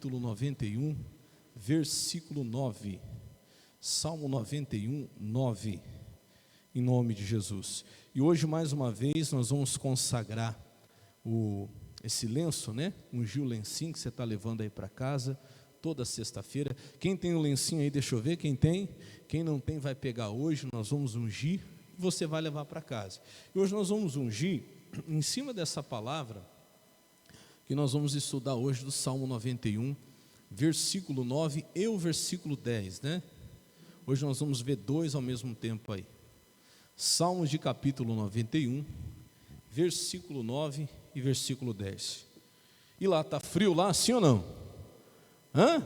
capítulo 91, versículo 9. Salmo 91, 9, em nome de Jesus. E hoje, mais uma vez, nós vamos consagrar esse lenço, né? Ungir o lencinho que você está levando aí para casa, toda sexta-feira. Quem tem o lencinho aí, deixa eu ver, quem tem. Quem não tem, vai pegar hoje, nós vamos ungir, e você vai levar para casa. E hoje nós vamos ungir, em cima dessa palavra, que nós vamos estudar hoje do Salmo 91, versículo 9 e o versículo 10, né? Hoje nós vamos ver dois ao mesmo tempo aí. Salmos de capítulo 91, versículo 9 e versículo 10. E lá, está frio lá, sim ou não? Hã?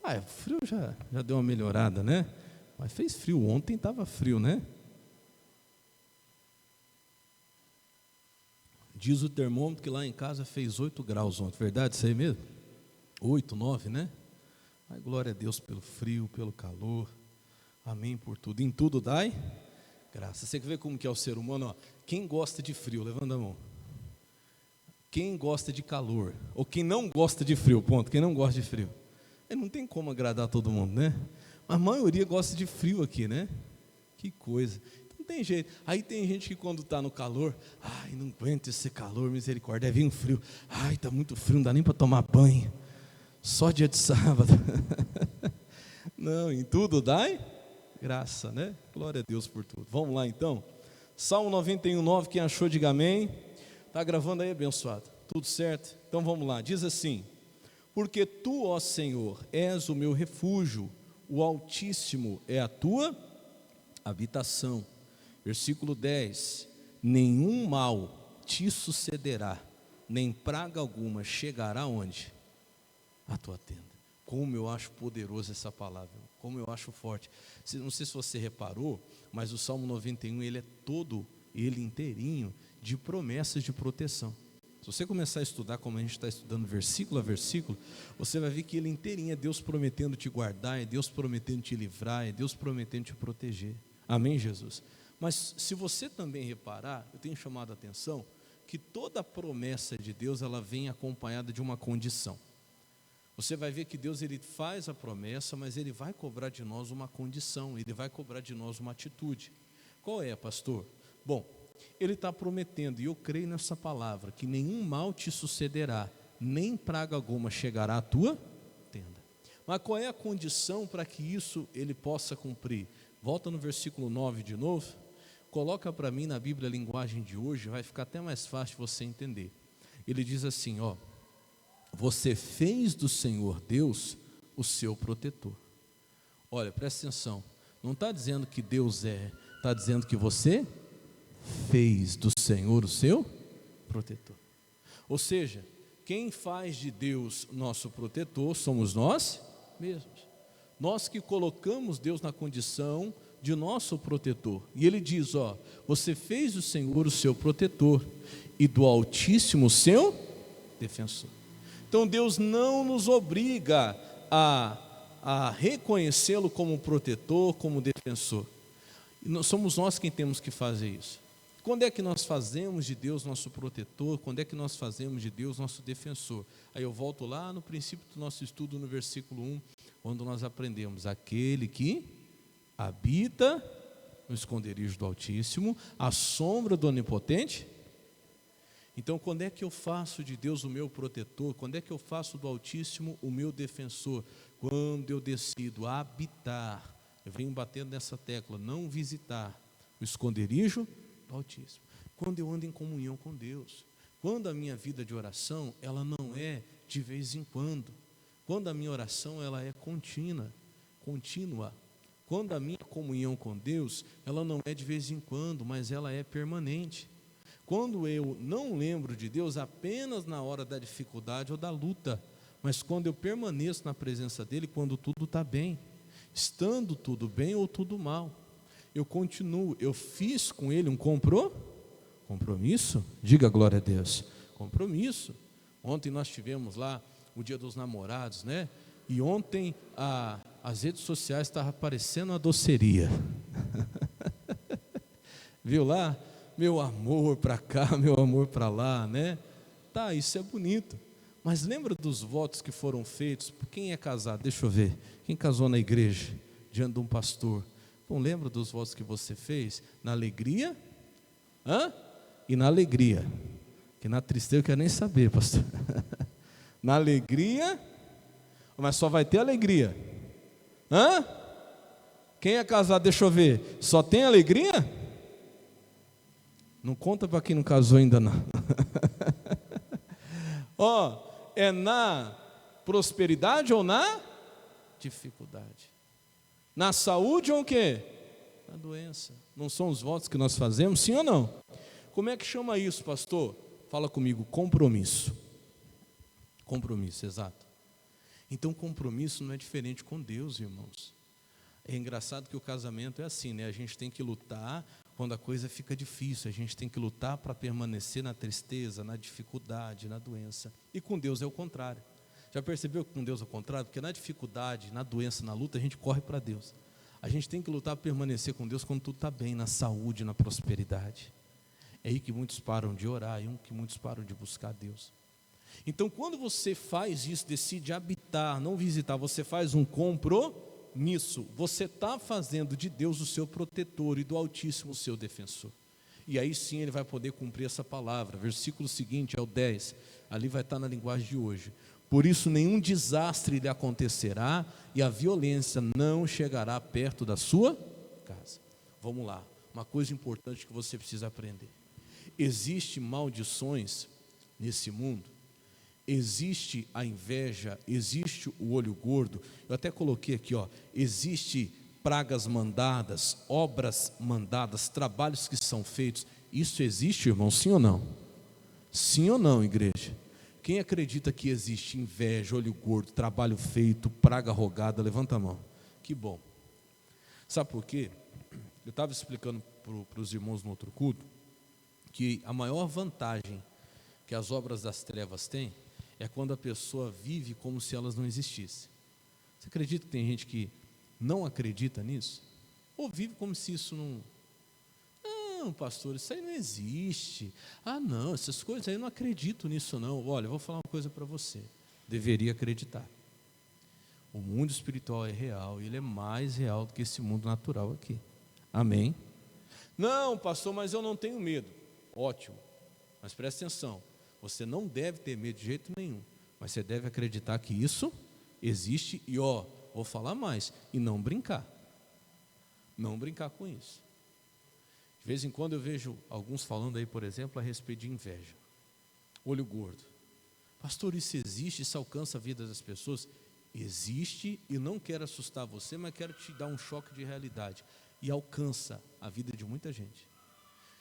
O frio já deu uma melhorada, né? Mas fez frio, ontem estava frio, né? Diz o termômetro que lá em casa fez 8 graus ontem, verdade isso aí mesmo? 8, 9, né? Mas glória a Deus pelo frio, pelo calor, amém por tudo. Em tudo dai graça. Você quer ver como que é o ser humano? Ó. Quem gosta de frio, levanta a mão. Quem gosta de calor, ou quem não gosta de frio, ponto, quem não gosta de frio. Não tem como agradar todo mundo, né? Mas a maioria gosta de frio aqui, né? Que coisa. Não tem jeito. Aí tem gente que quando está no calor, não aguento esse calor, misericórdia, é vir um frio. Está muito frio, não dá nem para tomar banho. Só dia de sábado. Não, em tudo dai graça, né? Glória a Deus por tudo. Vamos lá então. Salmo 91, 9, quem achou, diga amém. Está gravando aí, abençoado? Tudo certo? Então vamos lá. Diz assim: porque tu, ó Senhor, és o meu refúgio, o Altíssimo é a tua habitação. Versículo 10: nenhum mal te sucederá, nem praga alguma chegará onde? A tua tenda. Como eu acho poderosa essa palavra, como eu acho forte. Não sei se você reparou, mas o Salmo 91, ele é todo, ele inteirinho, de promessas de proteção. Se você começar a estudar como a gente está estudando versículo a versículo, você vai ver que ele inteirinho é Deus prometendo te guardar, é Deus prometendo te livrar, é Deus prometendo te proteger. Amém, Jesus? Mas se você também reparar, eu tenho chamado a atenção, que toda promessa de Deus, ela vem acompanhada de uma condição. Você vai ver que Deus, ele faz a promessa, mas ele vai cobrar de nós uma condição, ele vai cobrar de nós uma atitude. Qual é, pastor? Bom, ele está prometendo, e eu creio nessa palavra, que nenhum mal te sucederá, nem praga alguma chegará à tua tenda. Mas qual é a condição para que isso ele possa cumprir? Volta no versículo 9 de novo, coloca para mim na Bíblia a linguagem de hoje, vai ficar até mais fácil você entender. Ele diz assim, você fez do Senhor Deus o seu protetor. Olha, presta atenção, não está dizendo que Deus está dizendo que você fez do Senhor o seu protetor. Ou seja, quem faz de Deus nosso protetor somos nós mesmos. Nós que colocamos Deus na condição de nosso protetor. E ele diz, você fez do Senhor o seu protetor e do Altíssimo o seu defensor. Então Deus não nos obriga a reconhecê-lo como protetor, como defensor. Somos nós quem temos que fazer isso. Quando é que nós fazemos de Deus nosso protetor? Quando é que nós fazemos de Deus nosso defensor? Aí eu volto lá no princípio do nosso estudo, no versículo 1, quando nós aprendemos, aquele que habita no esconderijo do Altíssimo, à sombra do Onipotente. Então, quando é que eu faço de Deus o meu protetor? Quando é que eu faço do Altíssimo o meu defensor? Quando eu decido habitar, eu venho batendo nessa tecla, não visitar o esconderijo do Altíssimo. Quando eu ando em comunhão com Deus, quando a minha vida de oração, ela não é de vez em quando, quando a minha oração ela é contínua, quando a minha comunhão com Deus, ela não é de vez em quando, mas ela é permanente. Quando eu não lembro de Deus apenas na hora da dificuldade ou da luta, mas quando eu permaneço na presença dEle, quando tudo está bem, estando tudo bem ou tudo mal, eu continuo, eu fiz com Ele um compromisso, diga glória a Deus, compromisso. Ontem nós tivemos lá o dia dos namorados, né? E ontem as redes sociais estavam aparecendo uma doceria, viu lá? Meu amor para cá, meu amor para lá, né? Tá, isso é bonito, Mas lembra dos votos que foram feitos por quem é casado? Deixa eu ver. Quem casou na igreja, diante de um pastor? Não lembra dos votos que você fez? Na alegria? E na alegria. Que na tristeza eu quero nem saber, pastor. Na alegria, mas só vai ter alegria. Quem é casado, deixa eu ver, só tem alegria? Não conta para quem não casou ainda não. É na prosperidade ou na dificuldade? Na saúde ou o quê? Na doença. Não são os votos que nós fazemos, sim ou não? Como é que chama isso, pastor? Fala comigo, compromisso. Compromisso, exato. Então compromisso não é diferente com Deus, irmãos. É engraçado que o casamento é assim, né? A gente tem que lutar quando a coisa fica difícil, a gente tem que lutar para permanecer na tristeza, na dificuldade, na doença. E com Deus é o contrário. Já percebeu que com Deus é o contrário? Porque na dificuldade, na doença, na luta, a gente corre para Deus. A gente tem que lutar para permanecer com Deus quando tudo está bem, na saúde, na prosperidade. É aí que muitos param de orar, é que muitos param de buscar Deus. Então, quando você faz isso, decide habitar, não visitar, você faz um compromisso, você está fazendo de Deus o seu protetor e do Altíssimo o seu defensor. E aí sim ele vai poder cumprir essa palavra. Versículo seguinte é o 10, ali vai estar na linguagem de hoje. Por isso nenhum desastre lhe acontecerá e a violência não chegará perto da sua casa. Vamos lá, uma coisa importante que você precisa aprender. Existem maldições nesse mundo, existe a inveja, existe o olho gordo. Eu até coloquei aqui, existe pragas mandadas, obras mandadas, trabalhos que são feitos. Isso existe, irmão, sim ou não? Sim ou não, igreja? Quem acredita que existe inveja, olho gordo, trabalho feito, praga rogada, levanta a mão. Que bom. Sabe por quê? Eu estava explicando para os irmãos no outro culto que a maior vantagem que as obras das trevas têm é quando a pessoa vive como se elas não existissem. Você acredita que tem gente que não acredita nisso? Ou vive como se isso não... Não, pastor, isso aí não existe. Não, essas coisas aí eu não acredito nisso não. Olha, eu vou falar uma coisa para você. Deveria acreditar. O mundo espiritual é real, ele é mais real do que esse mundo natural aqui. Amém? Não, pastor, mas eu não tenho medo. Ótimo, mas presta atenção. Você não deve ter medo de jeito nenhum, mas você deve acreditar que isso existe e vou falar mais, e não brincar. Não brincar com isso. De vez em quando eu vejo alguns falando aí, por exemplo, a respeito de inveja. Olho gordo. Pastor, isso existe, isso alcança a vida das pessoas? Existe, e não quero assustar você, mas quero te dar um choque de realidade. E alcança a vida de muita gente.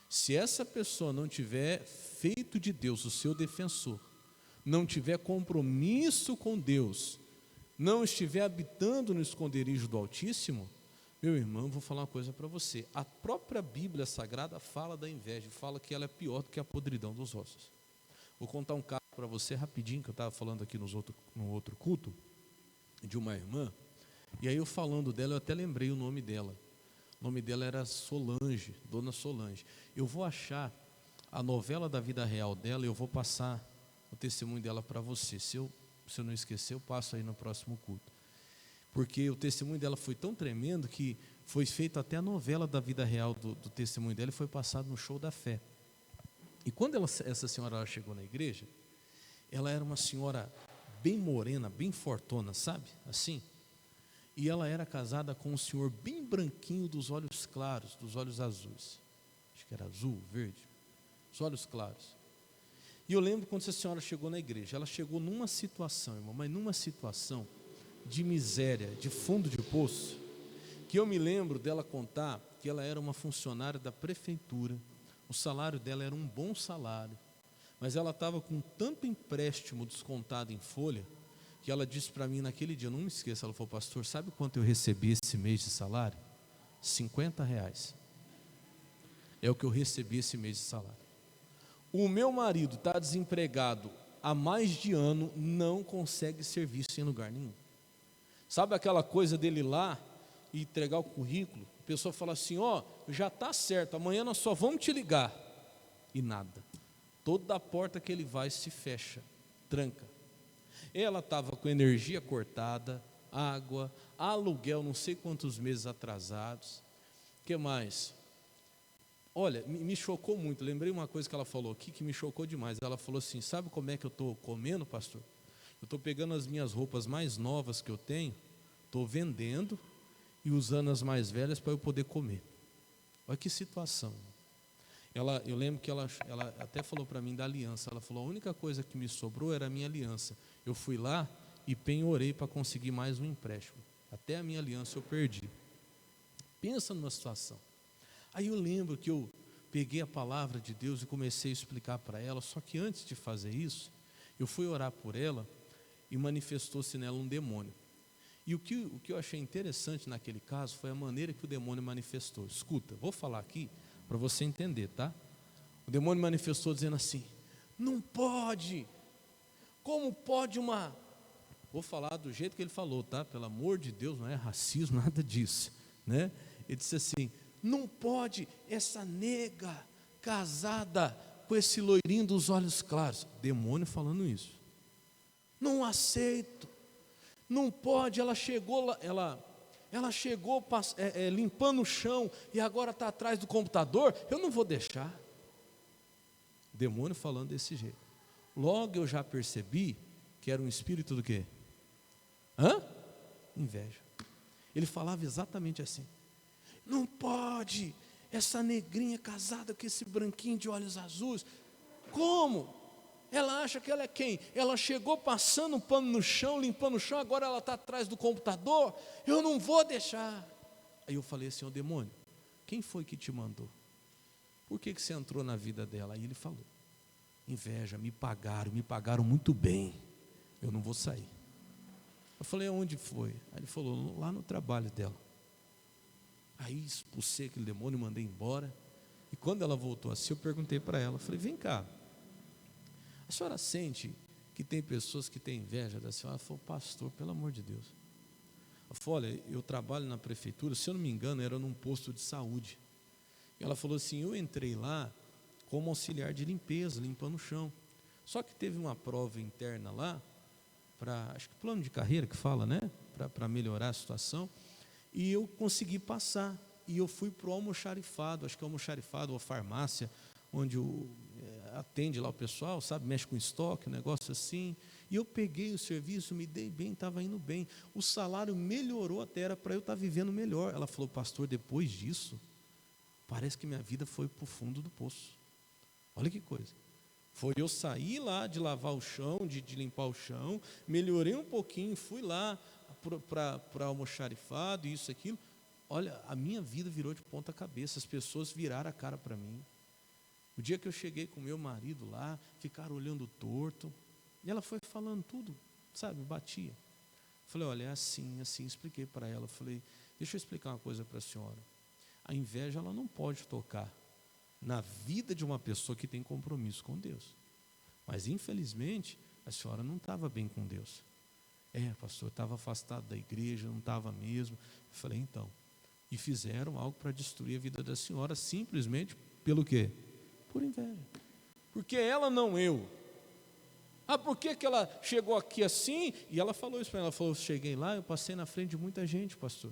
Se essa pessoa não tiver feito de Deus o seu defensor, não tiver compromisso com Deus, não estiver habitando no esconderijo do Altíssimo, meu irmão, vou falar uma coisa para você. A própria Bíblia Sagrada fala da inveja, fala que ela é pior do que a podridão dos ossos. Vou contar um caso para você rapidinho, que eu estava falando aqui no outro culto, de uma irmã, e aí eu falando dela, eu até lembrei o nome dela. O nome dela era Solange, Dona Solange. Eu vou achar a novela da vida real dela e eu vou passar o testemunho dela para você. Se eu não esquecer, eu passo aí no próximo culto. Porque o testemunho dela foi tão tremendo que foi feita até a novela da vida real do testemunho dela e foi passado no Show da Fé. E quando essa senhora chegou na igreja, ela era uma senhora bem morena, bem fortona, sabe? Assim. E ela era casada com um senhor bem branquinho, dos olhos claros, dos olhos azuis. Acho que era azul, verde. Os olhos claros. E eu lembro quando essa senhora chegou na igreja, ela chegou numa situação, irmão, mas numa situação de miséria, de fundo de poço, que eu me lembro dela contar que ela era uma funcionária da prefeitura, o salário dela era um bom salário, mas ela estava com tanto empréstimo descontado em folha, que ela disse para mim naquele dia, não me esqueça, ela falou, pastor, sabe quanto eu recebi esse mês de salário? R$50. É o que eu recebi esse mês de salário. O meu marido está desempregado há mais de ano, não consegue serviço em lugar nenhum. Sabe aquela coisa dele ir lá e entregar o currículo? A pessoa fala assim, já está certo, amanhã nós só vamos te ligar. E nada. Toda a porta que ele vai se fecha, tranca. Ela estava com energia cortada, água, aluguel, não sei quantos meses atrasados. O que mais? Olha, me chocou muito. Lembrei uma coisa que ela falou aqui que me chocou demais. Ela falou assim: sabe como é que eu estou comendo, pastor? Eu estou pegando as minhas roupas mais novas que eu tenho, estou vendendo e usando as mais velhas para eu poder comer. Olha que situação. Eu lembro que ela até falou para mim da aliança. Ela falou: a única coisa que me sobrou era a minha aliança. Eu fui lá e penhorei para conseguir mais um empréstimo. Até a minha aliança eu perdi. Pensa numa situação. Aí eu lembro que eu peguei a palavra de Deus e comecei a explicar para ela. Só que antes de fazer isso, eu fui orar por ela e manifestou-se nela um demônio. E o que eu achei interessante naquele caso foi a maneira que o demônio manifestou. Escuta, vou falar aqui para você entender, tá? O demônio manifestou dizendo assim: não pode, como pode uma... Vou falar do jeito que ele falou, tá? Pelo amor de Deus, não é racismo, nada disso, né? Ele disse assim: não pode essa nega casada com esse loirinho dos olhos claros. Demônio falando isso. Não aceito, não pode, ela chegou limpando o chão e agora está atrás do computador, eu não vou deixar. Demônio falando desse jeito. Logo eu já percebi que era um espírito do quê? Inveja. Ele falava exatamente assim: não pode, essa negrinha casada com esse branquinho de olhos azuis, como? Ela acha que ela é quem? Ela chegou passando um pano no chão, limpando o chão, agora ela está atrás do computador, eu não vou deixar. Aí eu falei assim: ô demônio, quem foi que te mandou? Por que você entrou na vida dela? Aí ele falou: inveja, me pagaram muito bem, eu não vou sair. Eu falei: aonde foi? Aí ele falou: lá no trabalho dela. Aí expulsei aquele demônio, mandei embora. E quando ela voltou assim, eu perguntei para ela, falei: vem cá, a senhora sente que tem pessoas que têm inveja da senhora? Ela falou: pastor, pelo amor de Deus. Ela falou: olha, eu trabalho na prefeitura, se eu não me engano era num posto de saúde. E ela falou assim: eu entrei lá como auxiliar de limpeza, limpando o chão. Só que teve uma prova interna lá, acho que plano de carreira que fala, né? Para melhorar a situação. E eu consegui passar, e eu fui para o almoxarifado, acho que é o almoxarifado ou farmácia, onde atende lá o pessoal, sabe, mexe com estoque, um negócio assim, e eu peguei o serviço, me dei bem, estava indo bem, o salário melhorou até, era para eu estar vivendo melhor. Ela falou: pastor, depois disso, parece que minha vida foi para o fundo do poço. Olha que coisa. Foi eu sair lá de lavar o chão, de limpar o chão, melhorei um pouquinho, fui lá para almoxarifado, isso, aquilo. Olha, a minha vida virou de ponta cabeça, as pessoas viraram a cara para mim. O dia que eu cheguei com meu marido lá, ficaram olhando torto, e ela foi falando tudo, sabe, batia. Falei: olha, é assim, expliquei para ela. Falei: deixa eu explicar uma coisa para a senhora. A inveja, ela não pode tocar na vida de uma pessoa que tem compromisso com Deus. Mas infelizmente, a senhora não estava bem com Deus. Pastor, eu estava afastado da igreja, não estava mesmo. Eu falei: então. E fizeram algo para destruir a vida da senhora, simplesmente pelo quê? Por inveja. Porque ela, não eu. Por que ela chegou aqui assim? E ela falou isso para ela. Ela falou: cheguei lá, eu passei na frente de muita gente, pastor,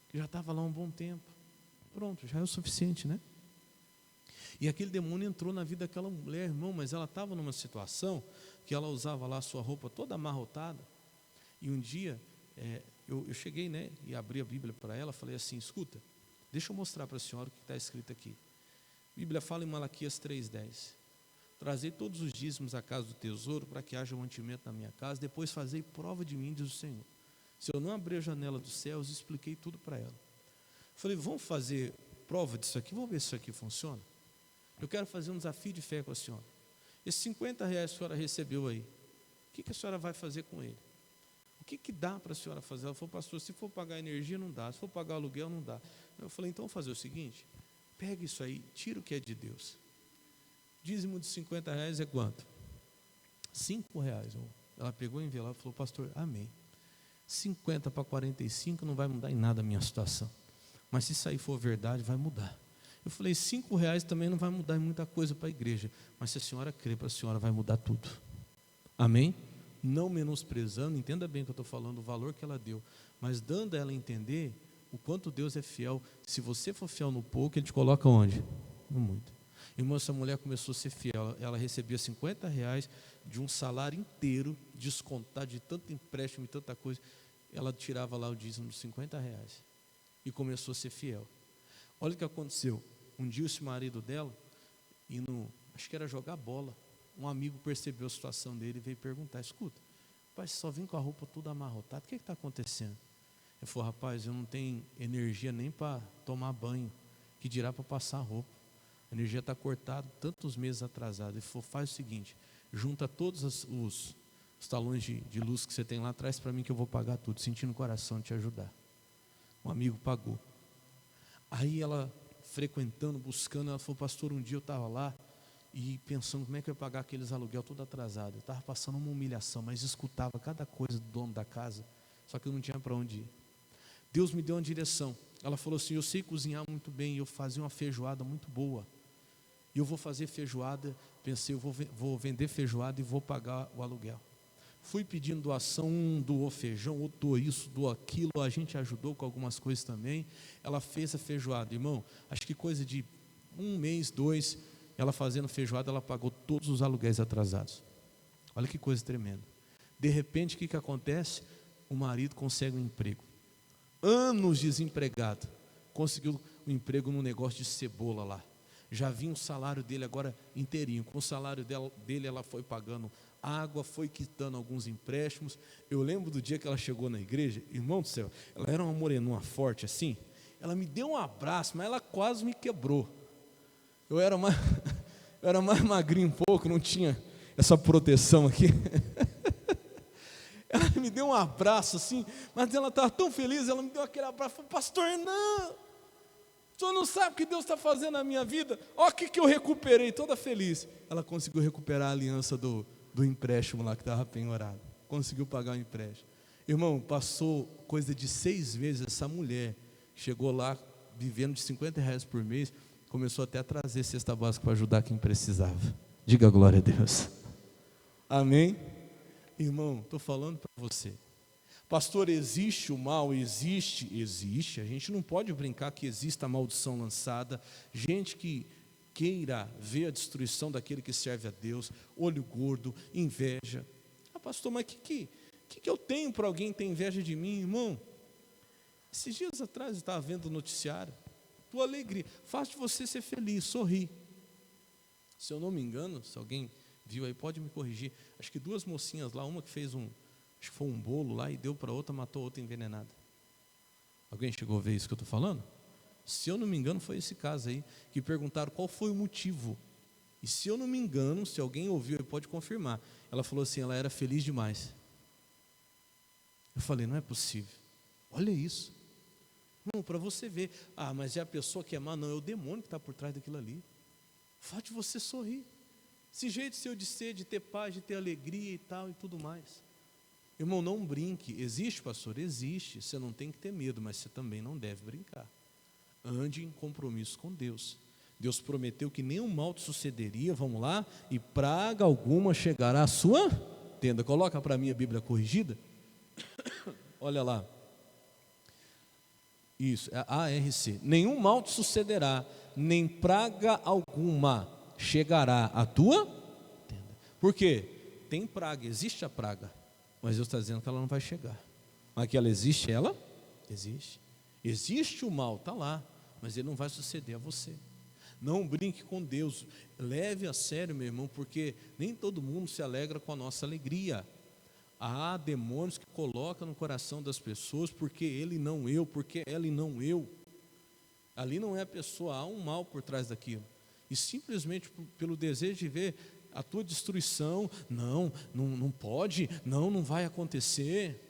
que já estava lá um bom tempo. Pronto, já é o suficiente, né? E aquele demônio entrou na vida daquela mulher, irmão, mas ela estava numa situação que ela usava lá a sua roupa toda amarrotada. E um dia, eu cheguei, né, e abri a Bíblia para ela, falei assim: escuta, deixa eu mostrar para a senhora o que está escrito aqui. A Bíblia fala em Malaquias 3,10: trazei todos os dízimos à casa do tesouro, para que haja mantimento na minha casa, depois fazei prova de mim, diz o Senhor. Se eu não abrir a janela dos céus, expliquei tudo para ela. Falei: vamos fazer prova disso aqui, vamos ver se isso aqui funciona. Eu quero fazer um desafio de fé com a senhora. Esses 50 reais que a senhora recebeu aí, o que a senhora vai fazer com ele? O que dá para a senhora fazer? Ela falou: pastor, se for pagar energia não dá, se for pagar aluguel não dá. Eu falei: então vamos fazer o seguinte, pega isso aí, tira o que é de Deus. Dízimo de 50 reais é quanto? 5 reais. Ela pegou o envelope e falou: pastor, amém. 50 para 45 não vai mudar em nada a minha situação, mas se isso aí for verdade, vai mudar. Eu falei: 5 reais também não vai mudar muita coisa para a igreja, mas se a senhora crer, para a senhora vai mudar tudo. Amém? não menosprezando, entenda bem o que eu estou falando, o valor que ela deu, mas dando a ela entender o quanto Deus é fiel. Se você for fiel no pouco, Ele te coloca onde? No muito. Irmão, essa mulher começou a ser fiel, ela recebia R$ 50 de um salário inteiro, descontado de tanto empréstimo e tanta coisa, ela tirava lá o dízimo de R$ 50 e começou a ser fiel. Olha o que aconteceu, um dia esse marido dela, acho que era jogar bola, um amigo percebeu a situação dele e veio perguntar: escuta, rapaz, você só vem com a roupa toda amarrotada, o que está acontecendo? Ele falou: rapaz, eu não tenho energia nem para tomar banho, que dirá para passar roupa, a energia está cortada, tantos meses atrasado. Ele falou: faz o seguinte, junta todos os talões de luz que você tem lá, traz para mim que eu vou pagar tudo, senti no coração de te ajudar. Um amigo pagou. Aí ela, frequentando, buscando, ela falou: pastor, um dia eu estava lá e pensando como é que eu ia pagar aqueles aluguel todo atrasado. Eu estava passando uma humilhação, mas escutava cada coisa do dono da casa, só que eu não tinha para onde ir. Deus me deu uma direção. Ela falou assim: eu sei cozinhar muito bem, eu fazia uma feijoada muito boa, e eu vou fazer feijoada. Pensei, eu vou vender feijoada e vou pagar o aluguel. Fui pedindo doação, um doou feijão, outro doou isso, doou aquilo, a gente ajudou com algumas coisas também. Ela fez a feijoada, irmão, acho que coisa de 1 mês, 2, ela fazendo feijoada, ela pagou todos os aluguéis atrasados. Olha que coisa tremenda. De repente, o que acontece? O marido consegue um emprego, anos desempregado, conseguiu um emprego num negócio de cebola lá. Já vinha o salário dele agora inteirinho. Com o salário dele ela foi pagando água, foi quitando alguns empréstimos. Eu lembro do dia que ela chegou na igreja, irmão do céu, ela era uma morenona forte assim, ela me deu um abraço, mas ela quase me quebrou. Eu era mais magrinho um pouco, não tinha essa proteção aqui. Ela me deu um abraço assim, mas ela estava tão feliz, ela me deu aquele abraço, falou: pastor, não, o senhor não sabe o que Deus está fazendo na minha vida, olha o que eu recuperei, toda feliz. Ela conseguiu recuperar a aliança do empréstimo lá que estava penhorado, conseguiu pagar o empréstimo. Irmão, passou coisa de 6 meses, essa mulher chegou lá, vivendo de R$ 50 por mês, começou até a trazer cesta básica para ajudar quem precisava. Diga glória a Deus. Amém? Irmão, estou falando para você. Pastor, existe o mal? Existe. A gente não pode brincar que exista a maldição lançada. Gente que queira ver a destruição daquele que serve a Deus, olho gordo, inveja. Ah, pastor, mas o que eu tenho para alguém ter inveja de mim, irmão? Esses dias atrás eu estava vendo o noticiário. Tua alegria faz de você ser feliz, sorrir. Se eu não me engano, se alguém viu aí, pode me corrigir. Acho que 2 mocinhas lá, uma que fez acho que foi um bolo lá e deu para outra, matou outra envenenada. Alguém chegou a ver isso que eu estou falando? Se eu não me engano, foi esse caso aí, que perguntaram qual foi o motivo. E se eu não me engano, se alguém ouviu, ele pode confirmar. Ela falou assim: ela era feliz demais. Eu falei: não é possível. Olha isso. Não, para você ver. Ah, mas é a pessoa que é má? Não, é o demônio que está por trás daquilo ali. Faz de você sorrir. Esse jeito seu de ser, de ter paz, de ter alegria e tal e tudo mais. Irmão, não brinque. Existe, pastor? Existe. Você não tem que ter medo, mas você também não deve brincar. Ande em compromisso com Deus. Deus prometeu que nenhum mal te sucederia, vamos lá, e praga alguma chegará à sua tenda. Coloca para mim a Bíblia corrigida. Olha lá. Isso, é ARC. Nenhum mal te sucederá, nem praga alguma chegará à tua tenda. Por quê? Tem praga, existe a praga, mas Deus está dizendo que ela não vai chegar. Mas que ela existe, ela existe. Existe o mal, está lá, mas ele não vai suceder a você. Não brinque com Deus, leve a sério, meu irmão, porque nem todo mundo se alegra com a nossa alegria. Há demônios que colocam no coração das pessoas, porque ele não eu, porque ela e não eu. Ali não é a pessoa, há um mal por trás daquilo. E simplesmente pelo desejo de ver a tua destruição, não pode, não vai acontecer.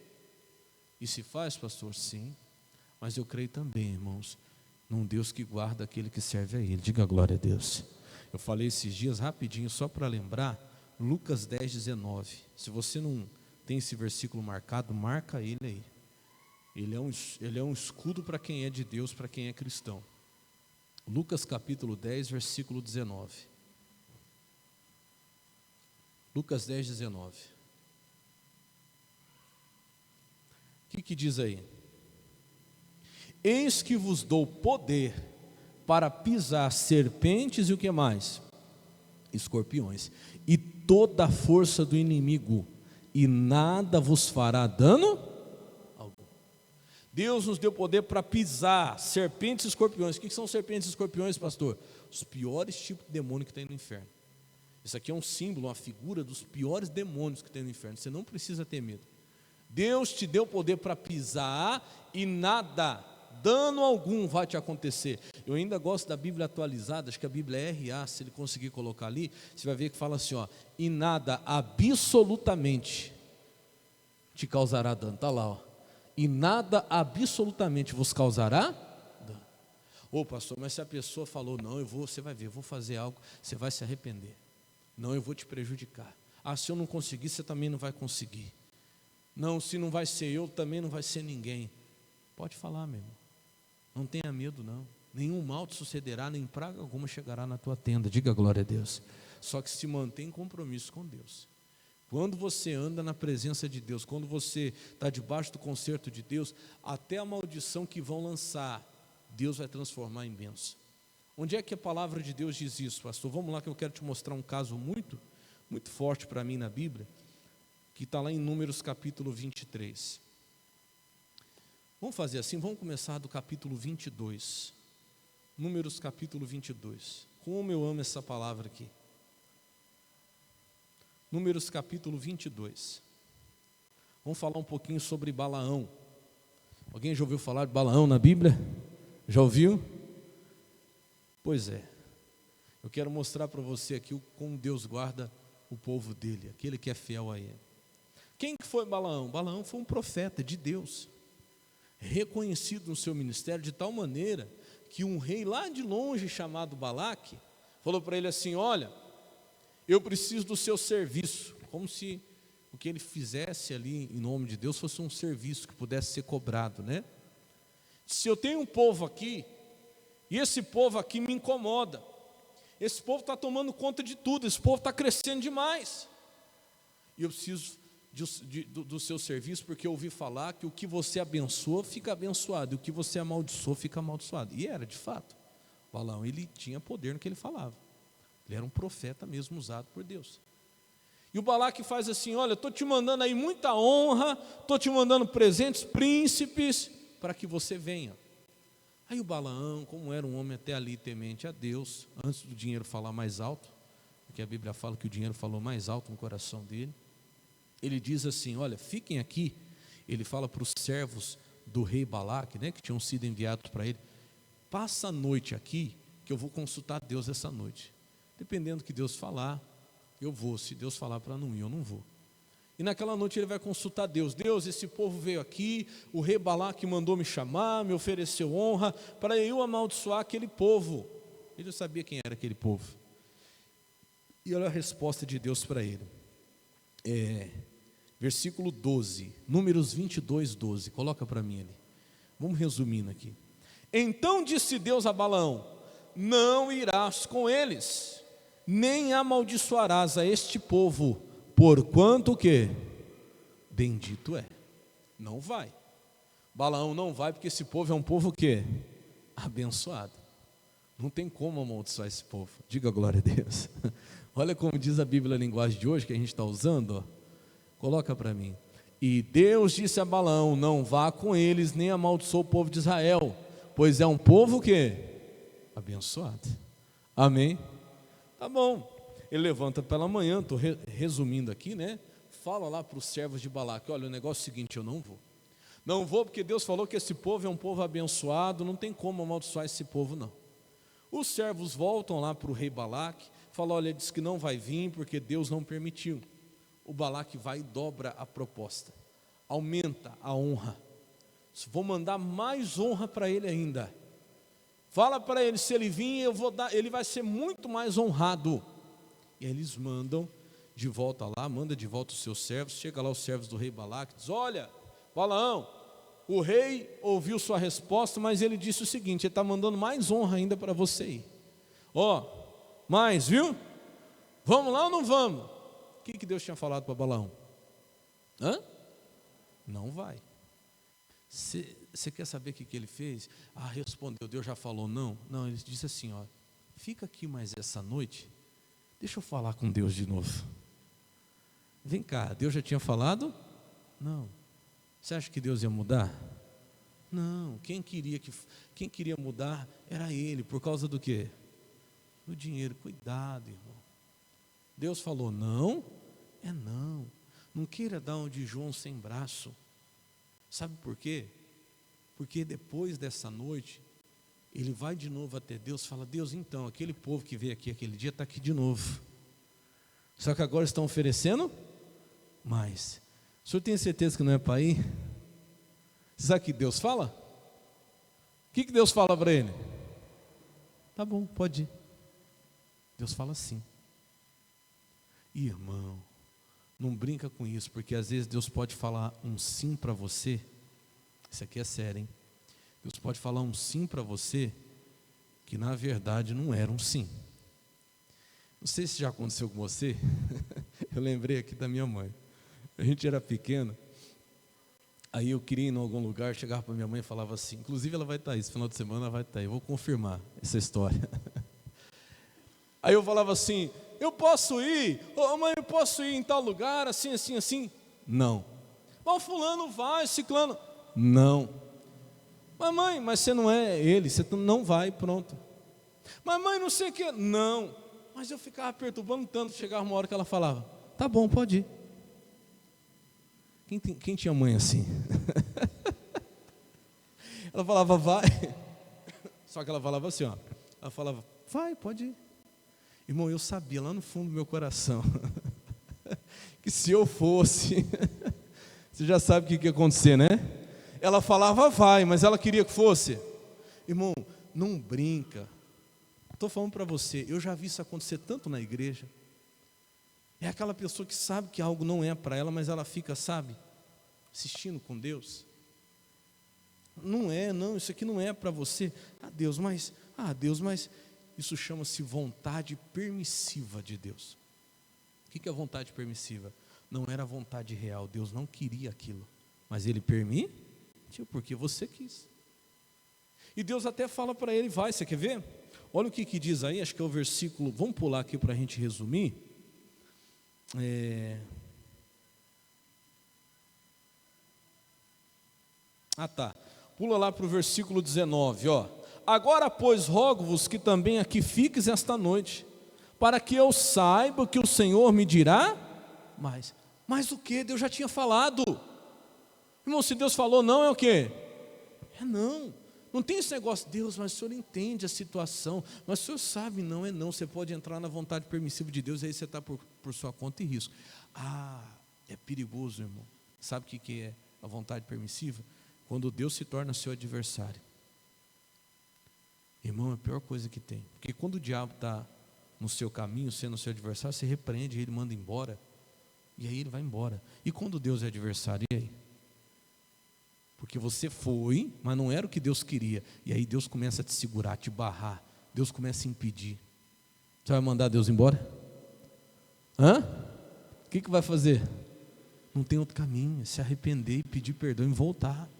E se faz, pastor? Sim. Mas eu creio também, irmãos, num Deus que guarda aquele que serve a Ele. Diga glória a Deus. Eu falei esses dias rapidinho, só para lembrar, Lucas 10:19. Se você não tem esse versículo marcado, marca ele aí. Ele é um escudo para quem é de Deus, para quem é cristão. Lucas capítulo 10, versículo 19. Lucas 10:19. que diz aí? Eis que vos dou poder para pisar serpentes e o que mais? Escorpiões. E toda a força do inimigo, e nada vos fará dano algum. Deus nos deu poder para pisar serpentes e escorpiões. O que são serpentes e escorpiões, pastor? Os piores tipos de demônio que tem no inferno. Isso aqui é um símbolo, uma figura dos piores demônios que tem no inferno. Você não precisa ter medo. Deus te deu poder para pisar e nada, dano algum vai te acontecer. Eu ainda gosto da Bíblia atualizada, acho que a Bíblia é RA, se ele conseguir colocar ali, você vai ver que fala assim, ó, e nada absolutamente te causará dano. Está lá, ó. E nada absolutamente vos causará dano. Ô pastor, mas se a pessoa falou, não, você vai ver, eu vou fazer algo, você vai se arrepender. Não, eu vou te prejudicar. Ah, se eu não conseguir, você também não vai conseguir. Não, se não vai ser eu, também não vai ser ninguém. Pode falar, meu irmão. Não tenha medo, não. Nenhum mal te sucederá, nem praga alguma chegará na tua tenda. Diga glória a Deus. Só que se mantém em compromisso com Deus. Quando você anda na presença de Deus, quando você está debaixo do concerto de Deus, até a maldição que vão lançar, Deus vai transformar em bênção. Onde é que a palavra de Deus diz isso, pastor? Vamos lá que eu quero te mostrar um caso muito forte para mim na Bíblia, que está lá em Números capítulo 23. Vamos fazer assim, vamos começar do capítulo 22. Números capítulo 22. Como eu amo essa palavra aqui. Números capítulo 22. Vamos falar um pouquinho sobre Balaão. Alguém já ouviu falar de Balaão na Bíblia? Já ouviu? Pois é. Eu quero mostrar para você aqui como Deus guarda o povo dele, aquele que é fiel a ele. Quem que foi Balaão? Balaão foi um profeta de Deus, reconhecido no seu ministério de tal maneira que um rei lá de longe chamado Balaque falou para ele assim, olha, eu preciso do seu serviço, como se o que ele fizesse ali em nome de Deus fosse um serviço que pudesse ser cobrado, né? Se eu tenho um povo aqui, e esse povo aqui me incomoda, esse povo está tomando conta de tudo, esse povo está crescendo demais, e eu preciso do seu serviço, porque eu ouvi falar que o que você abençoa fica abençoado, e o que você amaldiçoa fica amaldiçoado. E era de fato. Balaão, ele tinha poder no que ele falava, ele era um profeta mesmo usado por Deus. E o Balaque faz assim, olha, estou te mandando aí muita honra, estou te mandando presentes, príncipes, para que você venha. Aí o Balaão, como era um homem até ali temente a Deus, antes do dinheiro falar mais alto, porque a Bíblia fala que o dinheiro falou mais alto no coração dele, ele diz assim, olha, fiquem aqui, ele fala para os servos do rei Balaque, né, que tinham sido enviados para ele, passa a noite aqui, que eu vou consultar Deus essa noite. Dependendo do que Deus falar, eu vou. Se Deus falar para não ir, eu não vou. E naquela noite ele vai consultar Deus. Deus, esse povo veio aqui, o rei Balaque mandou me chamar, me ofereceu honra, para eu amaldiçoar aquele povo. Ele sabia quem era aquele povo. E olha a resposta de Deus para ele. Versículo 12, Números 22, 12. Coloca para mim ali. Vamos resumindo aqui. Então disse Deus a Balaão, não irás com eles, nem amaldiçoarás a este povo, porquanto o quê? Bendito é. Não vai. Balaão não vai, porque esse povo é um povo o quê? Abençoado. Não tem como amaldiçoar esse povo. Diga glória a Deus. Olha como diz a Bíblia, a linguagem de hoje que a gente está usando, ó. Coloca para mim. E Deus disse a Balaão, não vá com eles, nem amaldiçoe o povo de Israel, pois é um povo o quê? Abençoado. Amém? Tá bom. Ele levanta pela manhã, estou resumindo aqui, né? Fala lá para os servos de Balaque, olha, o negócio é o seguinte, eu não vou. Não vou porque Deus falou que esse povo é um povo abençoado, não tem como amaldiçoar esse povo não. Os servos voltam lá para o rei Balaque, falam, olha, diz que não vai vir porque Deus não permitiu. O Balaque vai e dobra a proposta, aumenta a honra. Vou mandar mais honra para ele ainda. Fala para ele, se ele vir, eu vou dar, ele vai ser muito mais honrado. E aí eles mandam de volta lá, manda de volta os seus servos, chega lá os servos do rei Balaque, diz, olha, Balaão, o rei ouviu sua resposta, mas ele disse o seguinte, ele está mandando mais honra ainda para você ir. Ó, mais, viu? Vamos lá ou não vamos? O que Deus tinha falado para Balaão? Não vai. Você quer saber o que ele fez? Respondeu, Deus já falou não? Não, ele disse assim, ó, fica aqui mais essa noite, deixa eu falar com Deus de novo. Vem cá, Deus já tinha falado? Não. Você acha que Deus ia mudar? Não, quem queria mudar era ele, por causa do quê? Do dinheiro. Cuidado, irmão. Deus falou não, é não. Não queira dar um de João sem braço. Sabe por quê? Porque depois dessa noite, ele vai de novo até Deus e fala, Deus, então, aquele povo que veio aqui aquele dia está aqui de novo. Só que agora estão oferecendo mais. O senhor tem certeza que não é para ir? Você sabe o que Deus fala? O que Deus fala para ele? Tá bom, pode ir. Deus fala assim. Irmão, não brinca com isso, porque às vezes Deus pode falar um sim para você. Isso aqui é sério, hein? Deus pode falar um sim para você, que na verdade não era um sim. Não sei se já aconteceu com você. Eu lembrei aqui da minha mãe. A gente era pequeno, aí eu queria ir em algum lugar, chegava para minha mãe e falava assim, inclusive ela vai estar aí, esse final de semana ela vai estar aí, eu vou confirmar essa história. Aí eu falava assim, eu posso ir? Ô mãe, eu posso ir em tal lugar, assim, assim, assim? Não. Mas fulano vai, ciclano? Não. Mas mãe, mas você não é ele, você não vai, pronto. Mas mãe, não sei o que, não. Mas eu ficava perturbando tanto, chegava uma hora que ela falava, tá bom, pode ir. Quem tinha mãe assim? Ela falava, vai. Só que ela falava assim, ó. Ela falava, vai, pode ir. Irmão, eu sabia lá no fundo do meu coração que se eu fosse, você já sabe o que ia acontecer, né? Ela falava, vai, mas ela queria que fosse. Irmão, não brinca. Estou falando para você, eu já vi isso acontecer tanto na igreja. É aquela pessoa que sabe que algo não é para ela, mas ela fica, sabe, assistindo com Deus. Não, isso aqui não é para você. Deus, mas isso chama-se vontade permissiva de Deus. O que é vontade permissiva? Não era vontade real, Deus não queria aquilo, mas Ele permitiu, porque você quis. E Deus até fala para ele, vai, você quer ver? Olha o que diz aí, acho que é o versículo, vamos pular aqui para a gente resumir. Pula lá para o versículo 19, ó. Agora, pois, rogo-vos que também aqui fiques esta noite, para que eu saiba que o Senhor me dirá mais. Mas o que? Deus já tinha falado. Irmão, se Deus falou não, é o quê? É não. Não tem esse negócio, Deus, mas o Senhor entende a situação, mas o Senhor sabe, não é não. Você pode entrar na vontade permissiva de Deus, aí você está por sua conta e risco. É perigoso, irmão. Sabe o que é a vontade permissiva? Quando Deus se torna seu adversário. Irmão, é a pior coisa que tem. Porque quando o diabo está no seu caminho, sendo seu adversário, você repreende, ele manda embora. E aí ele vai embora. E quando Deus é adversário, e aí? Porque você foi, mas não era o que Deus queria. E aí Deus começa a te segurar, a te barrar. Deus começa a impedir. Você vai mandar Deus embora? O que vai fazer? Não tem outro caminho, é se arrepender e pedir perdão e voltar.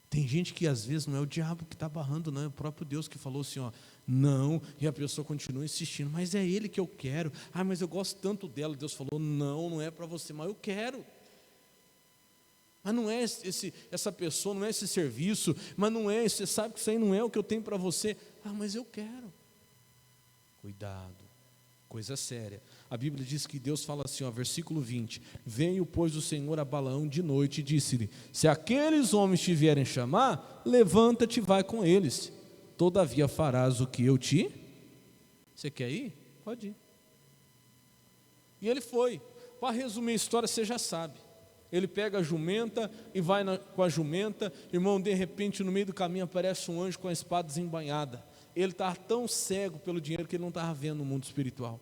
Tem gente que às vezes não é o diabo que está barrando, não, é o próprio Deus que falou assim, ó, não, e a pessoa continua insistindo, mas é Ele que eu quero, mas eu gosto tanto dela. Deus falou, não é para você, mas eu quero. Mas não é essa pessoa, não é esse serviço, mas não é, você sabe que isso aí não é o que eu tenho para você. Mas eu quero. Cuidado, coisa séria. A Bíblia diz que Deus fala assim, ó, versículo 20, veio, pois, o Senhor a Balaão de noite e disse-lhe, se aqueles homens te vierem chamar, levanta-te e vai com eles, todavia farás o que eu te... Você quer ir? Pode ir. E ele foi. Para resumir a história, você já sabe. Ele pega a jumenta e vai com a jumenta. Irmão, de repente no meio do caminho aparece um anjo com a espada desembainhada. Ele estava tão cego pelo dinheiro que ele não estava vendo o mundo espiritual.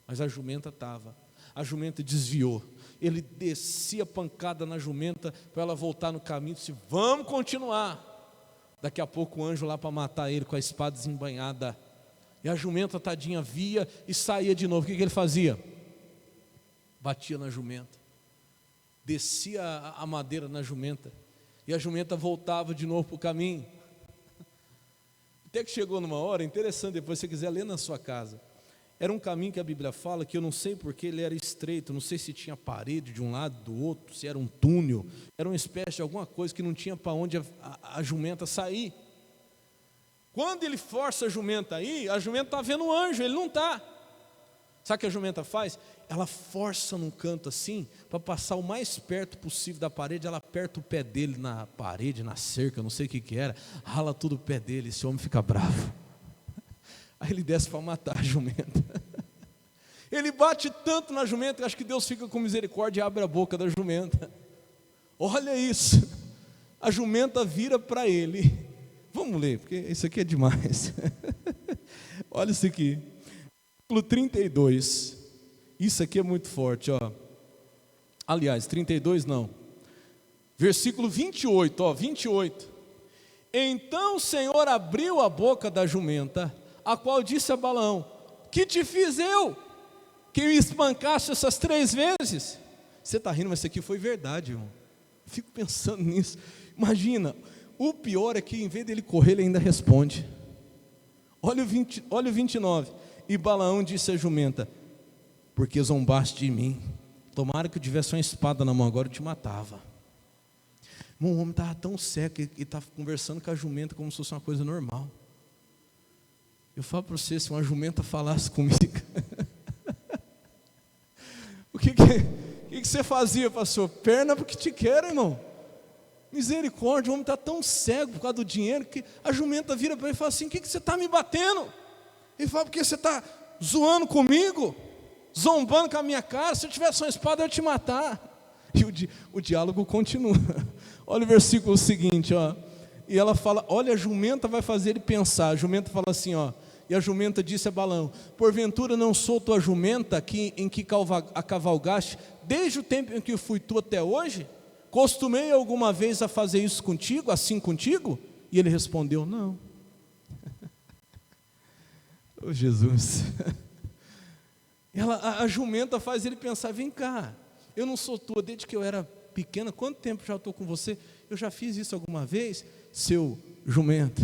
Mas a jumenta estava. A jumenta desviou. Ele descia pancada na jumenta para ela voltar no caminho e disse, vamos continuar. Daqui a pouco o anjo lá para matar ele com a espada desembainhada. E a jumenta tadinha via e saía de novo. O que ele fazia? Batia na jumenta. Descia a madeira na jumenta. E E a jumenta voltava de novo para o caminho. Até que chegou numa hora, interessante, depois se você quiser ler na sua casa. Era um caminho que a Bíblia fala, que eu não sei porque ele era estreito, não sei se tinha parede de um lado do outro, se era um túnel, era uma espécie de alguma coisa que não tinha para onde a jumenta sair. Quando ele força a jumenta aí, a jumenta está vendo um anjo, ele não está. Sabe o que a jumenta faz? Ela força num canto assim, para passar o mais perto possível da parede, ela aperta o pé dele na parede, na cerca, não sei o que era, rala tudo o pé dele, esse homem fica bravo. Aí ele desce para matar a jumenta. Ele bate tanto na jumenta, que acho que Deus fica com misericórdia e abre a boca da jumenta. Olha isso, a jumenta vira para ele. Vamos ler, porque isso aqui é demais. Olha isso aqui. Versículo 32, isso aqui é muito forte, ó. Aliás, 32 não, versículo 28, ó, 28. Então o Senhor abriu a boca da jumenta, a qual disse a Balaão: que te fiz eu, que me espancaste essas 3 vezes? Você está rindo, mas isso aqui foi verdade, irmão. Fico pensando nisso. Imagina, o pior é que em vez dele correr, ele ainda responde. Olha o 29. E Balaão disse à jumenta: porque zombaste de mim, tomara que eu tivesse uma espada na mão, agora eu te matava. O homem estava tão seco e estava conversando com a jumenta como se fosse uma coisa normal. Eu falo para você, se uma jumenta falasse comigo, o que você fazia, pastor? Perna porque te quero, irmão. Misericórdia, o homem está tão cego por causa do dinheiro, que a jumenta vira para ele e fala assim: o que você está me batendo? Ele fala: porque você está zoando comigo, zombando com a minha cara, se eu tivesse uma espada eu ia te matar. E o diálogo continua. Olha o versículo seguinte, ó. E ela fala, olha, a jumenta vai fazer ele pensar. A jumenta fala assim, ó. E a jumenta disse a Balaão: porventura não sou tua jumenta em que a cavalgaste desde o tempo em que fui tu até hoje? Costumei alguma vez a fazer isso contigo, assim contigo? E ele respondeu: não. Oh, Jesus. A jumenta faz ele pensar: vem cá, eu não sou tua desde que eu era pequena, quanto tempo já estou com você? Eu já fiz isso alguma vez, seu jumento?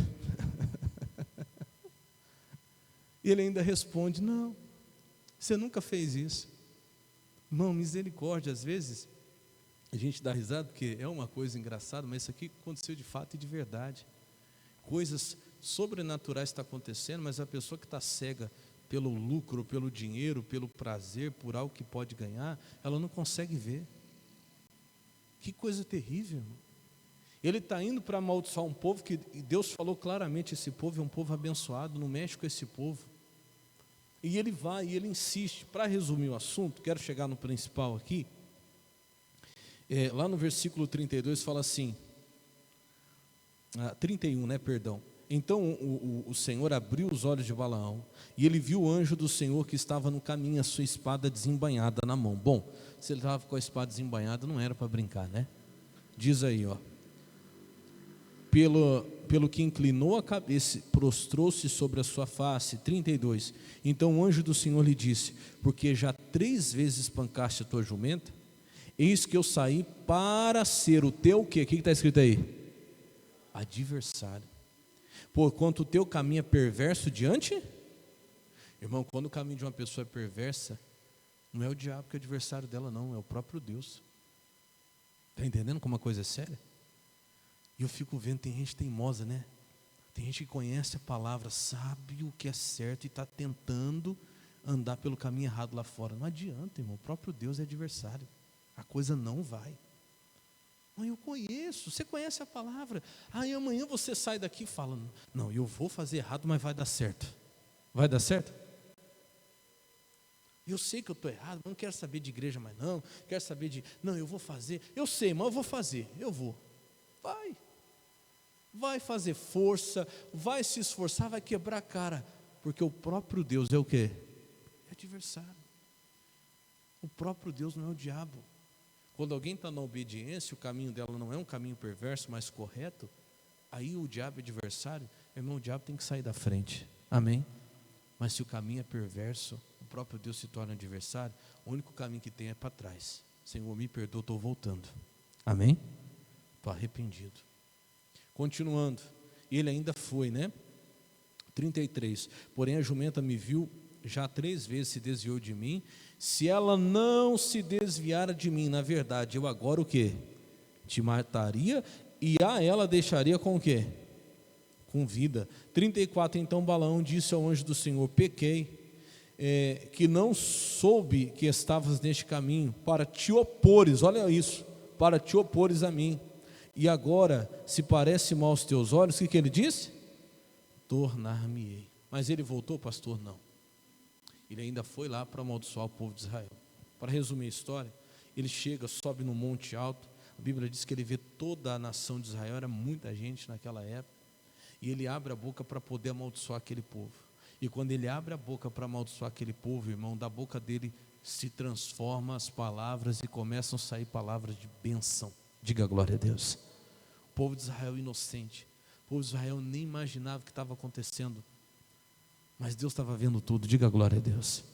E ele ainda responde: não, você nunca fez isso. Irmão, misericórdia, às vezes a gente dá risada porque é uma coisa engraçada, mas isso aqui aconteceu de fato e de verdade. Coisas sobrenaturais estão acontecendo, mas a pessoa que está cega pelo lucro, pelo dinheiro, pelo prazer, por algo que pode ganhar, ela não consegue ver. Que coisa terrível, irmão. Ele está indo para amaldiçoar um povo que Deus falou claramente: esse povo é um povo abençoado, não mexe com esse povo. E ele vai, e ele insiste. Para resumir o assunto, quero chegar no principal aqui. Lá no versículo 32 fala assim, 31, né, perdão. Então o Senhor abriu os olhos de Balaão, e ele viu o anjo do Senhor que estava no caminho, a sua espada desembainhada na mão. Bom, se ele estava com a espada desembainhada, não era para brincar, né? Diz aí, ó. Pelo que inclinou a cabeça, prostrou-se sobre a sua face. 32. Então o anjo do Senhor lhe disse: porque já 3 vezes espancaste a tua jumenta, eis que eu saí para ser o teu, o quê? O que está escrito aí? Adversário. Porquanto o teu caminho é perverso diante. Irmão, quando o caminho de uma pessoa é perversa, não é o diabo que é adversário dela, não, é o próprio Deus. Está entendendo como a coisa é séria? E eu fico vendo, tem gente teimosa, né? Tem gente que conhece a palavra, sabe o que é certo e está tentando andar pelo caminho errado lá fora. Não adianta, irmão, o próprio Deus é adversário. A coisa não vai. Mas eu conheço, você conhece a palavra. Aí amanhã você sai daqui e fala: não, eu vou fazer errado, mas vai dar certo. Vai dar certo? Eu sei que eu estou errado, mas não quero saber de igreja mais não. Quero saber de, não, eu vou fazer. Eu sei, mas eu vou fazer, eu vou. Vai fazer força, vai se esforçar, vai quebrar a cara, porque o próprio Deus é o quê? É adversário. O próprio Deus não é o diabo. Quando alguém está na obediência, o caminho dela não é um caminho perverso, mas correto, aí o diabo é adversário, irmão, o diabo tem que sair da frente, amém? Mas se o caminho é perverso, o próprio Deus se torna adversário, o único caminho que tem é para trás. Senhor, me perdoa, estou voltando, amém? estou arrependido. Continuando, ele ainda foi, né? 33, porém a jumenta me viu, já 3 vezes se desviou de mim, se ela não se desviara de mim, na verdade, eu agora o quê? Te mataria, e a ela deixaria com o quê? Com vida. 34, então Balaão disse ao anjo do Senhor, pequei, que não soube que estavas neste caminho, para te opores, olha isso, para te opores a mim, e agora, se parece mal aos teus olhos, o que ele disse? Tornar-me-ei. Mas ele voltou, pastor? Não. Ele ainda foi lá para amaldiçoar o povo de Israel. Para resumir a história, ele chega, sobe no monte alto, a Bíblia diz que ele vê toda a nação de Israel, era muita gente naquela época, e ele abre a boca para poder amaldiçoar aquele povo. E quando ele abre a boca para amaldiçoar aquele povo, irmão, da boca dele se transformam as palavras e começam a sair palavras de bênção. Diga glória a Deus. O povo de Israel inocente, o povo de Israel nem imaginava o que estava acontecendo, mas Deus estava vendo tudo. Diga glória a Deus.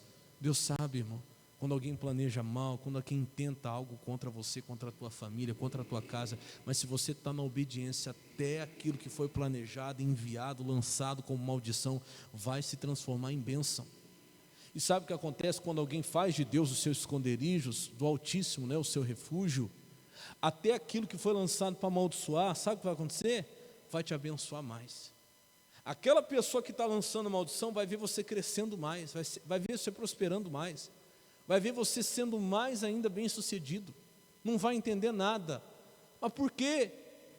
Deus sabe, irmão, quando alguém planeja mal, quando alguém tenta algo contra você, contra a tua família, contra a tua casa, mas se você está na obediência até aquilo que foi planejado, enviado, lançado como maldição, vai se transformar em bênção. E sabe o que acontece quando alguém faz de Deus os seus esconderijos, do Altíssimo, né, o seu refúgio? Até aquilo que foi lançado para amaldiçoar, sabe o que vai acontecer? Vai te abençoar mais. Aquela pessoa que está lançando maldição vai ver você crescendo mais, vai ver você prosperando mais, vai ver você sendo mais ainda bem sucedido, não vai entender nada. Mas por quê?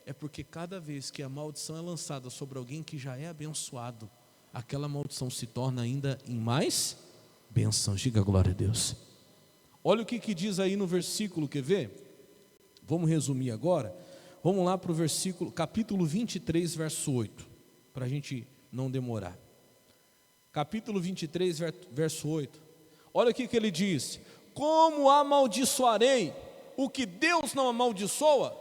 É porque cada vez que a maldição é lançada sobre alguém que já é abençoado, aquela maldição se torna ainda em mais bênção. Diga glória a Deus. Olha o que diz aí no versículo, quer ver? Vamos resumir agora. Vamos lá para o versículo, capítulo 23, verso 8, para a gente não demorar. Capítulo 23, verso 8. Olha o que ele diz: como amaldiçoarei o que Deus não amaldiçoa?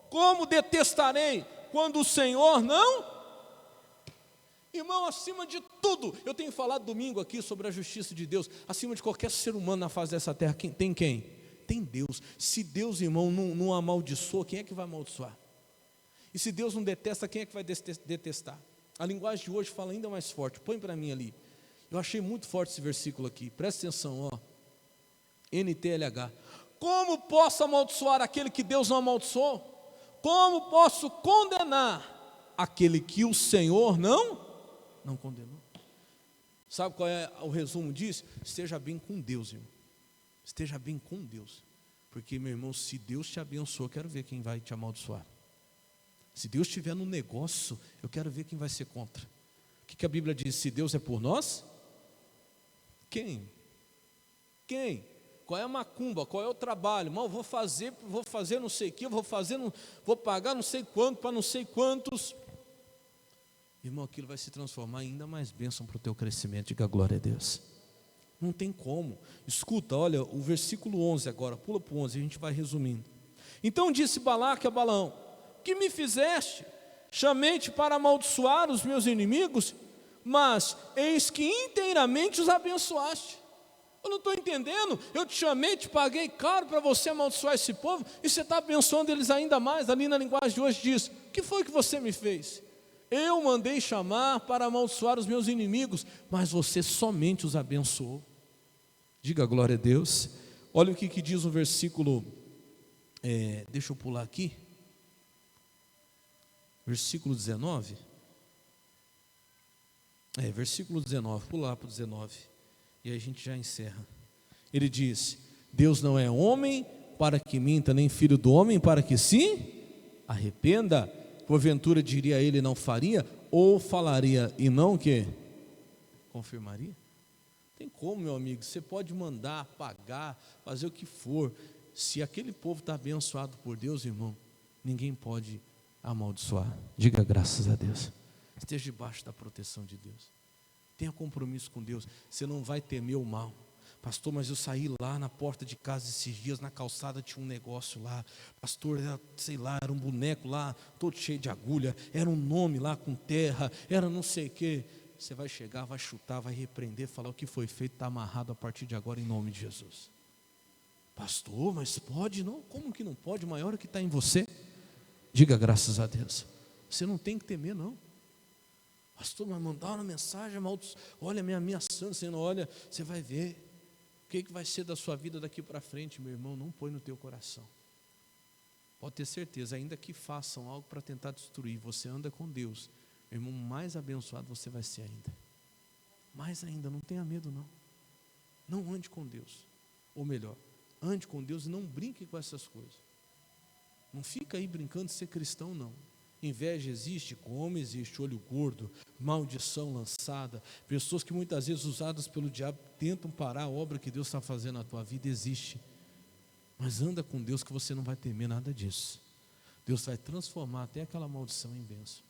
Como detestarei quando o Senhor não? Irmão, acima de tudo, eu tenho falado domingo aqui sobre a justiça de Deus, acima de qualquer ser humano na face dessa terra, tem quem? Tem Deus. Se Deus, irmão, não amaldiçoa, quem é que vai amaldiçoar? E se Deus não detesta, quem é que vai detestar? A linguagem de hoje fala ainda mais forte, põe para mim ali. Eu achei muito forte esse versículo aqui, presta atenção, ó. NTLH. Como posso amaldiçoar aquele que Deus não amaldiçoou? Como posso condenar aquele que o Senhor não condenou? Sabe qual é o resumo disso? Esteja bem com Deus, irmão. Esteja bem com Deus. Porque, meu irmão, se Deus te abençoou, eu quero ver quem vai te amaldiçoar. Se Deus estiver no negócio, eu quero ver quem vai ser contra. O que a Bíblia diz? Se Deus é por nós, quem? Quem? Qual é a macumba? Qual é o trabalho? Irmão, vou fazer não sei o que, vou pagar não sei quanto para não sei quantos. Irmão, aquilo vai se transformar em ainda mais bênção para o teu crescimento. Diga glória a Deus. Não tem como. Escuta, olha, o versículo 11 agora, pula para o 11, a gente vai resumindo. Então disse Balaque a Balaão: que me fizeste? Chamei-te para amaldiçoar os meus inimigos, mas eis que inteiramente os abençoaste. Eu não estou entendendo, eu te chamei, te paguei caro para você amaldiçoar esse povo, e você está abençoando eles ainda mais. Ali na linguagem de hoje diz: o que foi que você me fez? Eu mandei chamar para amaldiçoar os meus inimigos, mas você somente os abençoou. Diga glória a Deus. Olha o que diz o versículo, deixa eu pular aqui, versículo 19, versículo 19, pular para o 19, e aí a gente já encerra. Ele diz: Deus não é homem para que minta, nem filho do homem para que se arrependa. Porventura diria ele, não faria, ou falaria e não o quê? Confirmaria? Tem como, meu amigo, você pode mandar, pagar, fazer o que for, se aquele povo está abençoado por Deus, irmão, ninguém pode amaldiçoar. Diga graças a Deus. Esteja debaixo da proteção de Deus. Tenha compromisso com Deus. Você não vai temer o mal. Pastor, mas eu saí lá na porta de casa esses dias, na calçada tinha um negócio lá. Pastor, era um boneco lá, todo cheio de agulha, era um nome lá com terra, era não sei o quê. Você vai chegar, vai chutar, vai repreender, falar: o que foi feito está amarrado a partir de agora em nome de Jesus. Pastor, mas pode? Não, como que não pode? O maior é que está em você. Diga graças a Deus. Você não tem que temer, não. Pastor, mas mandar uma mensagem, olha, me ameaçando, você não olha, você vai ver. O que vai ser da sua vida daqui para frente, meu irmão? Não põe no teu coração. Pode ter certeza, ainda que façam algo para tentar destruir, você anda com Deus, meu irmão, mais abençoado você vai ser ainda. Mais ainda, não tenha medo não. Não ande com Deus. Ou melhor, ande com Deus e não brinque com essas coisas. Não fica aí brincando de ser cristão, não. Inveja existe, como existe, olho gordo, maldição lançada, pessoas que muitas vezes usadas pelo diabo tentam parar a obra que Deus está fazendo na tua vida, existe. Mas anda com Deus que você não vai temer nada disso. Deus vai transformar até aquela maldição em bênção.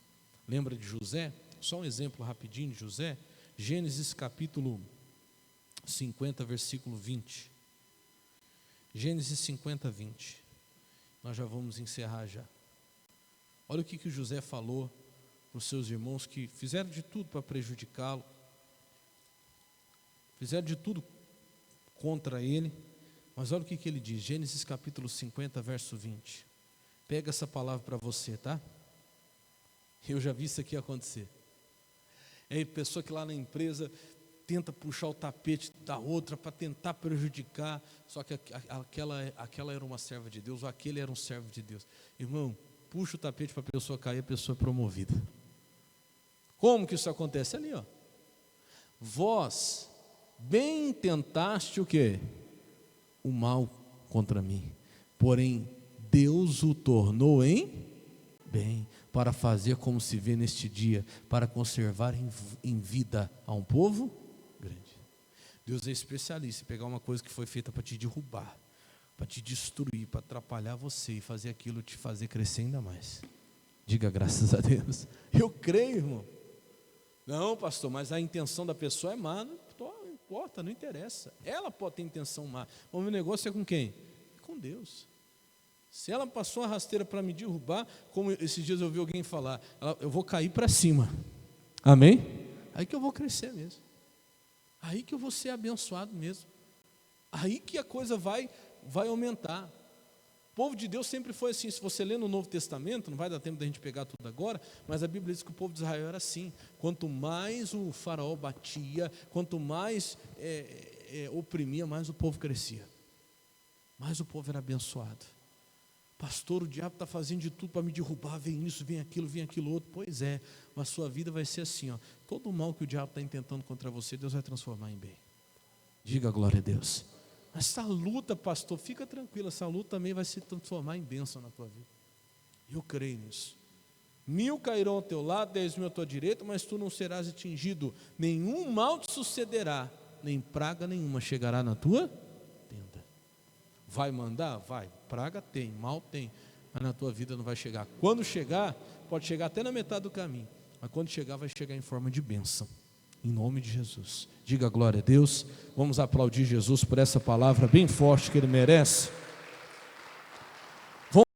Lembra de José? Só um exemplo rapidinho de José. Gênesis capítulo 50, versículo 20. Gênesis 50, 20. Nós já vamos encerrar já. Olha o que José falou para os seus irmãos que fizeram de tudo para prejudicá-lo. Fizeram de tudo contra ele. Mas olha o que ele diz, Gênesis capítulo 50, verso 20. Pega essa palavra para você, tá? Eu já vi isso aqui acontecer. É a pessoa que lá na empresa tenta puxar o tapete da outra para tentar prejudicar, só que aquela era uma serva de Deus, ou aquele era um servo de Deus. Irmão, puxa o tapete para a pessoa cair, a pessoa é promovida. Como que isso acontece? Ali, ó. Vós bem tentaste o quê? O mal contra mim, porém Deus o tornou em bem, para fazer como se vê neste dia, para conservar em vida a um povo grande. Deus é especialista em pegar uma coisa que foi feita para te derrubar, para te destruir, para atrapalhar você e fazer aquilo te fazer crescer ainda mais. Diga graças a Deus. Eu creio, irmão. Não, pastor, mas a intenção da pessoa é má. Não importa, não interessa. Ela pode ter intenção má. O meu negócio é com quem? É com Deus. Se ela passou a rasteira para me derrubar, como esses dias eu ouvi alguém falar, eu vou cair para cima. Amém? Aí que eu vou crescer mesmo. Aí que eu vou ser abençoado mesmo. Aí que a coisa vai aumentar. O povo de Deus sempre foi assim. Se você lê no Novo Testamento, não vai dar tempo da gente pegar tudo agora, mas a Bíblia diz que o povo de Israel era assim. Quanto mais o faraó batia, quanto mais oprimia, mais o povo crescia. Mais o povo era abençoado. Pastor, o diabo está fazendo de tudo para me derrubar, vem isso, vem aquilo outro. Pois é, mas a sua vida vai ser assim, ó. Todo o mal que o diabo está intentando contra você, Deus vai transformar em bem. Diga glória a Deus. Essa luta, pastor, fica tranquilo, essa luta também vai se transformar em bênção na tua vida. Eu creio nisso. 1000 cairão ao teu lado, 10.000 à tua direita, mas tu não serás atingido. Nenhum mal te sucederá, nem praga nenhuma chegará na tua tenda. Vai mandar? Vai. Praga tem, mal tem, mas na tua vida não vai chegar. Quando chegar, pode chegar até na metade do caminho, mas quando chegar, vai chegar em forma de bênção. Em nome de Jesus. Diga glória a Deus. Vamos aplaudir Jesus por essa palavra bem forte que Ele merece.